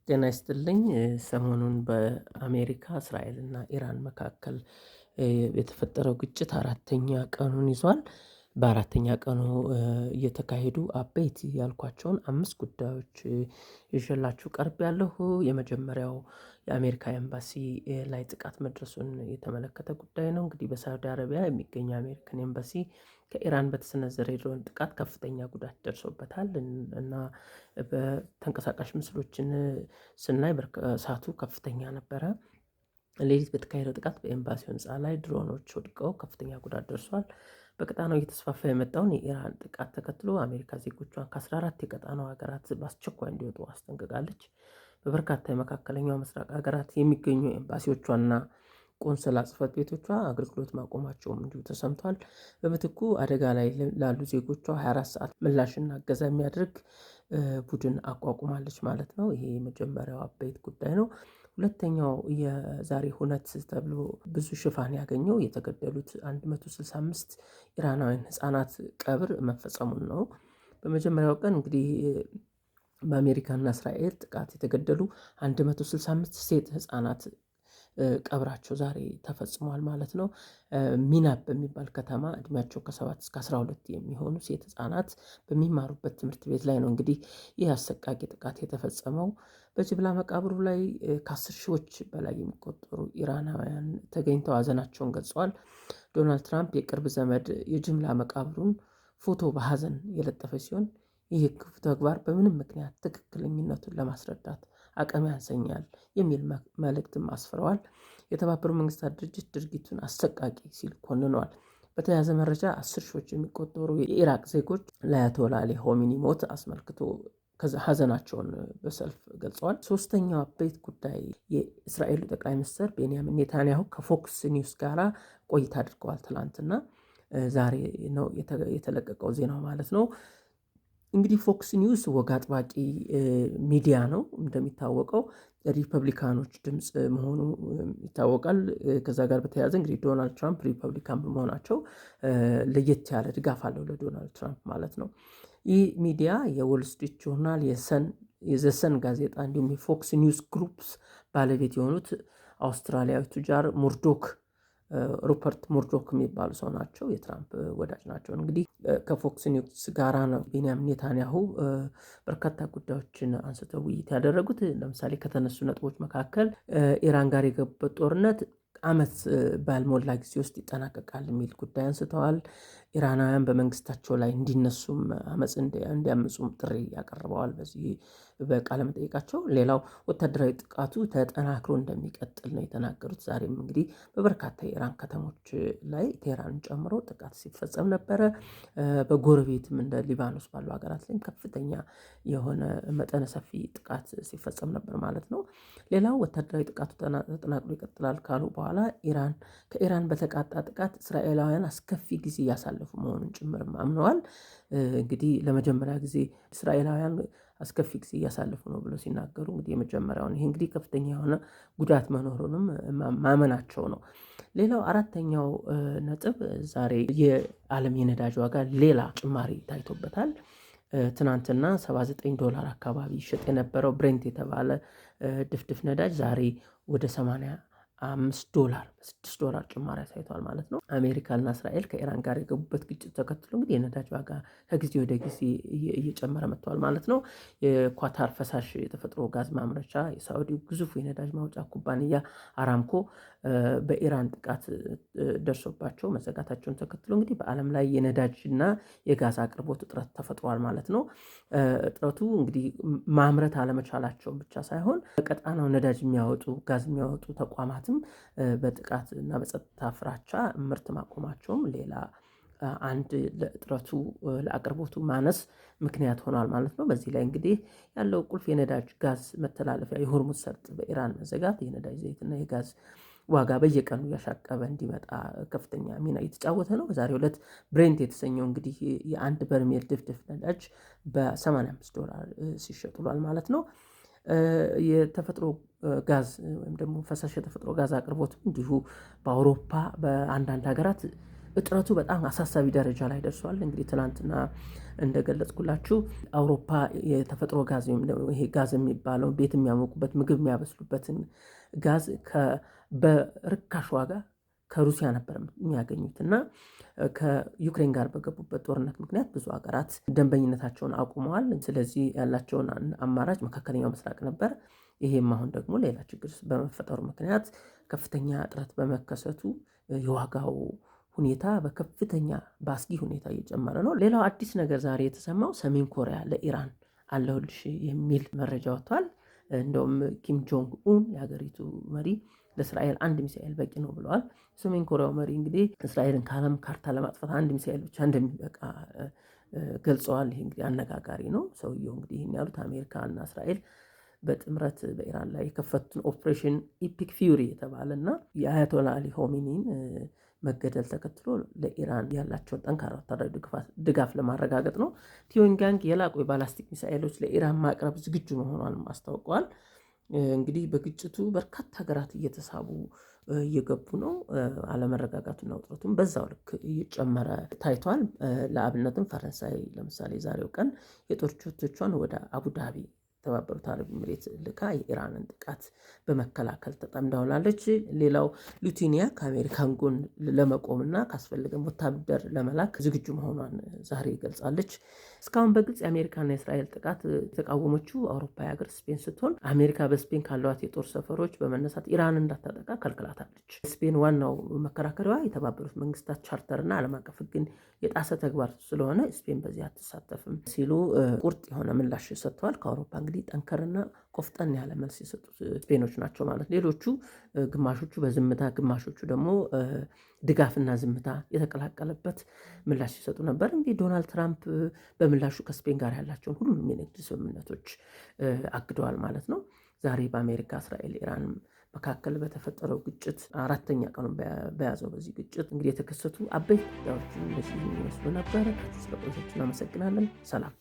ጤና ይስጥልኝ። ሰሞኑን በአሜሪካ እስራኤልና ኢራን መካከል የተፈጠረው ግጭት አራተኛ ቀኑን ይዟል። በአራተኛ ቀኑ እየተካሄዱ አበይት ያልኳቸውን 5 ጉዳዮች ይዤላችሁ ቀርቤያለሁ። የመጀመሪያው የአሜሪካ ኤምባሲ ላይ ጥቃት መድረሱን የተመለከተ ጉዳይ ነው። እንግዲህ በሳውዲ አረቢያ የሚገኘው የአሜሪካን ኤምባሲ ከኢራን በተሰነዘረ የድሮን ጥቃት ከፍተኛ ጉዳት ደርሶበታል እና በተንቀሳቃሽ ምስሎችን ስናይ እሳቱ ከፍተኛ ነበረ። ሌሊት በተካሄደው ጥቃት በኤምባሲው ህንፃ ላይ ድሮኖች ወድቀው ከፍተኛ ጉዳት ደርሷል። በቀጣናው እየተስፋፋ የመጣውን የኢራን ጥቃት ተከትሎ አሜሪካ ዜጎቿን ከ14 የቀጣናው ሀገራት በአስቸኳይ እንዲወጡ አስጠንቅቃለች። በበርካታ የመካከለኛው ምስራቅ ሀገራት የሚገኙ ኤምባሲዎቿና ቆንስላ ጽሕፈት ቤቶቿ አገልግሎት ማቆማቸውም እንዲሁ ተሰምቷል። በምትኩ አደጋ ላይ ላሉ ዜጎቿ 24 ሰዓት ምላሽና እገዛ የሚያደርግ ቡድን አቋቁማለች ማለት ነው። ይሄ የመጀመሪያው አበይት ጉዳይ ነው። ሁለተኛው የዛሬ ሁነት ተብሎ ብዙ ሽፋን ያገኘው የተገደሉት 165 ኢራናውያን ህጻናት ቀብር መፈጸሙን ነው። በመጀመሪያው ቀን እንግዲህ በአሜሪካና እስራኤል ጥቃት የተገደሉ 165 ሴት ህጻናት ቀብራቸው ዛሬ ተፈጽሟል ማለት ነው። ሚናብ በሚባል ከተማ እድሜያቸው ከ7 እስከ 12 የሚሆኑ ሴት ህጻናት በሚማሩበት ትምህርት ቤት ላይ ነው እንግዲህ ይህ አሰቃቂ ጥቃት የተፈጸመው። በጅምላ መቃብሩ ላይ ከ10 ሺዎች በላይ የሚቆጠሩ ኢራናውያን ተገኝተው ሀዘናቸውን ገልጸዋል። ዶናልድ ትራምፕ የቅርብ ዘመድ የጅምላ መቃብሩን ፎቶ በሀዘን የለጠፈ ሲሆን ይህ ክፉ ተግባር በምንም ምክንያት ትክክለኝነቱን ለማስረዳት አቅም ያንሰኛል የሚል መልእክትም አስፍረዋል። የተባበሩት መንግስታት ድርጅት ድርጊቱን አሰቃቂ ሲል ኮንኗል። በተያያዘ መረጃ 10 ሺዎች የሚቆጠሩ የኢራቅ ዜጎች ለአያቶላ አሊ ሆሚኒ ሞት አስመልክቶ ሀዘናቸውን በሰልፍ ገልጸዋል። ሶስተኛው አበይት ጉዳይ የእስራኤሉ ጠቅላይ ሚኒስትር ቤንያሚን ኔታንያሁ ከፎክስ ኒውስ ጋር ቆይታ አድርገዋል። ትላንትና ዛሬ ነው የተለቀቀው ዜናው ማለት ነው። እንግዲህ ፎክስ ኒውስ ወግ አጥባቂ ሚዲያ ነው። እንደሚታወቀው ሪፐብሊካኖች ድምፅ መሆኑ ይታወቃል። ከዛ ጋር በተያያዘ እንግዲህ ዶናልድ ትራምፕ ሪፐብሊካን በመሆናቸው ለየት ያለ ድጋፍ አለው ለዶናልድ ትራምፕ ማለት ነው። ይህ ሚዲያ የዎል ስትሪት ጆርናል፣ የዘሰን ጋዜጣ እንዲሁም የፎክስ ኒውስ ግሩፕስ ባለቤት የሆኑት አውስትራሊያዊ ቱጃር ሩፐርት ሙርዶክ የሚባሉ ሰው ናቸው። የትራምፕ ወዳጅ ናቸው። እንግዲህ ከፎክስ ኒውስ ጋራ ነው ቤንያሚን ኔታንያሁ በርካታ ጉዳዮችን አንስተው ውይይት ያደረጉት። ለምሳሌ ከተነሱ ነጥቦች መካከል ኢራን ጋር የገቡበት ጦርነት ዓመት ባልሞላ ጊዜ ውስጥ ይጠናቀቃል የሚል ጉዳይ አንስተዋል። ኢራናውያን በመንግስታቸው ላይ እንዲነሱም አመፅ እንዲያምፁም ጥሪ ያቀርበዋል በዚህ በቃለ መጠይቃቸው። ሌላው ወታደራዊ ጥቃቱ ተጠናክሮ እንደሚቀጥል ነው የተናገሩት። ዛሬም እንግዲህ በበርካታ የኢራን ከተሞች ላይ ቴህራንን ጨምሮ ጥቃት ሲፈጸም ነበረ። በጎረቤትም እንደ ሊባኖስ ባሉ ሀገራት ላይም ከፍተኛ የሆነ መጠነ ሰፊ ጥቃት ሲፈጸም ነበር ማለት ነው። ሌላው ወታደራዊ ጥቃቱ ተጠናክሮ ይቀጥላል ካሉ በኋላ ከኢራን በተቃጣ ጥቃት እስራኤላውያን አስከፊ ጊዜ እያሳለፉ መሆኑን ጭምርም አምነዋል። እንግዲህ ለመጀመሪያ ጊዜ እስራኤላውያን አስከፊ ጊዜ እያሳለፉ ነው ብለው ሲናገሩ እንግዲህ የመጀመሪያውን ይሄ እንግዲህ ከፍተኛ የሆነ ጉዳት መኖሩንም ማመናቸው ነው። ሌላው አራተኛው ነጥብ ዛሬ የዓለም የነዳጅ ዋጋ ሌላ ጭማሪ ታይቶበታል። ትናንትና $79 አካባቢ ይሸጥ የነበረው ብሬንት የተባለ ድፍድፍ ነዳጅ ዛሬ ወደ $85 $6 ጭማሪ አሳይቷል ማለት ነው። አሜሪካና እስራኤል ከኢራን ጋር የገቡበት ግጭት ተከትሎ እንግዲህ የነዳጅ ዋጋ ከጊዜ ወደ ጊዜ እየጨመረ መጥቷል ማለት ነው። የኳታር ፈሳሽ የተፈጥሮ ጋዝ ማምረቻ የሳዑዲው ግዙፍ የነዳጅ ማውጫ ኩባንያ አራምኮ በኢራን ጥቃት ደርሶባቸው መዘጋታቸውን ተከትሎ እንግዲህ በዓለም ላይ የነዳጅና የጋዝ አቅርቦት እጥረት ተፈጥሯል ማለት ነው። እጥረቱ እንግዲህ ማምረት አለመቻላቸውን ብቻ ሳይሆን በቀጣናው ነዳጅ የሚያወጡ ጋዝ የሚያወጡ ተቋማትም በጥቃት እና በጸጥታ ፍራቻ ምርት ማቆማቸውም ሌላ አንድ ለእጥረቱ ለአቅርቦቱ ማነስ ምክንያት ሆኗል ማለት ነው። በዚህ ላይ እንግዲህ ያለው ቁልፍ የነዳጅ ጋዝ መተላለፊያ የሆርሙዝ ሰርጥ በኢራን መዘጋት የነዳጅ ዘይትና የጋዝ ዋጋ በየቀኑ እያሻቀበ እንዲመጣ ከፍተኛ ሚና እየተጫወተ ነው። በዛሬው ዕለት ብሬንት የተሰኘው እንግዲህ የአንድ በርሜል ድፍድፍ ነዳጅ በ$85 ሲሸጥ ውሏል ማለት ነው። የተፈጥሮ ጋዝ ወይም ደግሞ ፈሳሽ የተፈጥሮ ጋዝ አቅርቦት እንዲሁ በአውሮፓ በአንዳንድ ሀገራት እጥረቱ በጣም አሳሳቢ ደረጃ ላይ ደርሷል። እንግዲህ ትናንትና እንደገለጽኩላችሁ አውሮፓ የተፈጥሮ ጋዝ ወይም ይሄ ጋዝ የሚባለው ቤት የሚያሞቁበት ምግብ የሚያበስሉበትን ጋዝ በርካሽ ዋጋ ከሩሲያ ነበር የሚያገኙት እና ከዩክሬን ጋር በገቡበት ጦርነት ምክንያት ብዙ ሀገራት ደንበኝነታቸውን አቁመዋል። ስለዚህ ያላቸውን አማራጭ መካከለኛው ምስራቅ ነበር። ይሄም አሁን ደግሞ ሌላ ችግር በመፈጠሩ ምክንያት ከፍተኛ እጥረት በመከሰቱ የዋጋው ሁኔታ በከፍተኛ በአስጊ ሁኔታ እየጨመረ ነው። ሌላው አዲስ ነገር ዛሬ የተሰማው ሰሜን ኮሪያ ለኢራን አለሁልሽ የሚል መረጃ ወጥቷል። እንደውም ኪም ጆንግ ኡን የሀገሪቱ መሪ ለእስራኤል አንድ ሚሳኤል በቂ ነው ብለዋል። ሰሜን ኮሪያው መሪ እንግዲህ እስራኤልን ከዓለም ካርታ ለማጥፋት አንድ ሚሳኤል ብቻ እንደሚበቃ ገልጸዋል። ይህ እንግዲህ አነጋጋሪ ነው። ሰውየው እንግዲህ ይህን ያሉት አሜሪካ እና እስራኤል በጥምረት በኢራን ላይ የከፈቱን ኦፕሬሽን ኢፒክ ፊውሪ የተባለ እና የአያቶላ አሊ ሆሜኒን መገደል ተከትሎ ለኢራን ያላቸውን ጠንካራ ወታደራዊ ድጋፍ ለማረጋገጥ ነው። ፒዮንግያንግ የላቁ የባላስቲክ ሚሳኤሎች ለኢራን ማቅረብ ዝግጁ መሆኗንም አስታውቀዋል። እንግዲህ በግጭቱ በርካታ ሀገራት እየተሳቡ እየገቡ ነው። አለመረጋጋቱና ውጥረቱም በዛው ልክ እየጨመረ ታይቷል። ለአብነትም ፈረንሳይ ለምሳሌ ዛሬው ቀን የጦር ጀቶቿን ወደ አቡዳቢ የተባበሩት አረብ ኤሚሬት ልካ የኢራንን ጥቃት በመከላከል ተጠምዳውላለች። ሌላው ሊቱዌኒያ ከአሜሪካን ጎን ለመቆምና ካስፈለገም ወታደር ለመላክ ዝግጁ መሆኗን ዛሬ ገልጻለች። እስካሁን በግልጽ የአሜሪካና የእስራኤል ጥቃት የተቃወመችው አውሮፓ ሀገር ስፔን ስትሆን አሜሪካ በስፔን ካሏት የጦር ሰፈሮች በመነሳት ኢራን እንዳታጠቃ ከልክላታለች። ስፔን ዋናው መከራከሪያዋ የተባበሩት መንግስታት ቻርተርና ዓለም አቀፍ ሕግን የጣሰ ተግባር ስለሆነ ስፔን በዚህ አትሳተፍም ሲሉ ቁርጥ የሆነ ምላሽ ሰጥተዋል። ከአውሮፓ እንግዲህ ጠንከርና ቆፍጠን ያለ መልስ የሰጡት ስፔኖች ናቸው ማለት። ሌሎቹ ግማሾቹ በዝምታ ግማሾቹ ደግሞ ድጋፍና ዝምታ የተቀላቀለበት ምላሽ ሲሰጡ ነበር። እንግዲህ ዶናልድ ትራምፕ በምላሹ ከስፔን ጋር ያላቸውን ሁሉንም የንግድ ስምምነቶች አግደዋል ማለት ነው። ዛሬ በአሜሪካ እስራኤል ኢራን መካከል በተፈጠረው ግጭት አራተኛ ቀኑን በያዘው በዚህ ግጭት እንግዲህ የተከሰቱ አበይት ጉዳዮችን እንደዚህ የሚመስሉ ነበር። ስለቆያችሁ እናመሰግናለን። ሰላም።